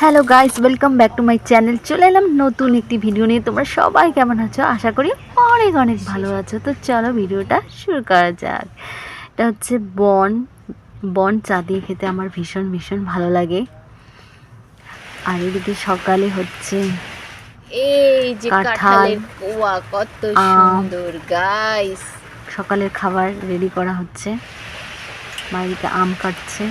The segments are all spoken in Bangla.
Hello guys, welcome back to my channel. চলে এলাম নতুন একটি ভিডিও নিয়ে। তোমরা সবাই কেমন আছো? আশা করি অনেক অনেক ভালো আছো। তো চলো ভিডিওটা শুরু করা যাক। এটা হচ্ছে বন চা দিয়ে খেতে আমার ভীষণ ভীষণ ভালো লাগে। আর এদিকে সকালে হচ্ছে এই যে কাঁঠাল, কাঁঠালের কোয়া কত আম, সুন্দর গাইস। সকালের খাবার রেডি করা হচ্ছে। মা এদিকে আম কাটছে,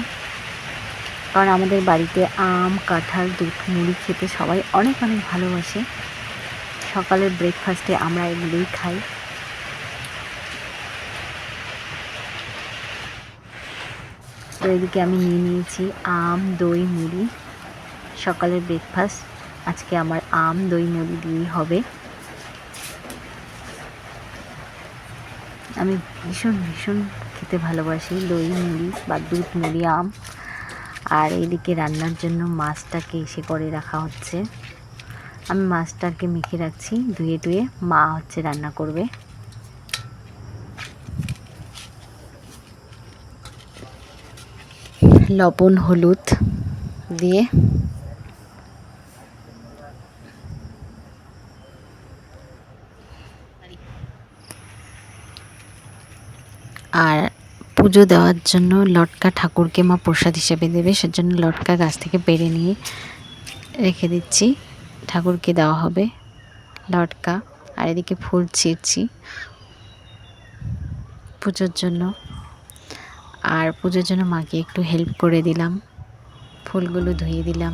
কারণ আমাদের বাড়িতে আম, কাঁঠাল, দুধ, মুড়ি খেতে সবাই অনেক অনেক ভালোবাসে। সকালের ব্রেকফাস্টে আমরা এগুলোই খাই। তো এদিকে আমি নিয়ে নিয়েছি আম, দই, মুড়ি। সকালের ব্রেকফাস্ট আজকে আমার আম, দই, মুড়ি দিয়েই হবে। আমি ভীষণ ভীষণ খেতে ভালোবাসি দই মুড়ি বা দুধ মুড়ি, আম। আর এইদিকে রান্নার জন্য মাছটাকে এসে করে রাখা হচ্ছে। আমি মাছটাকে মেখে রাখছি ধুয়ে টুয়ে। মা হচ্ছে রান্না করবে। লবণ হলুদ দিয়ে আর পুজো দেওয়ার জন্য লটকা ঠাকুরকে মা প্রসাদ হিসেবে দেবে, সেজন্য লটকা গাছ থেকে পেড়ে নিয়ে রেখে দিচ্ছি। ঠাকুরকে দেওয়া হবে লটকা। আর এদিকে ফুল ছিঁড়ছি পুজোর জন্য। আর পুজোর জন্য মাকে একটু হেল্প করে দিলাম, ফুলগুলো ধুয়ে দিলাম।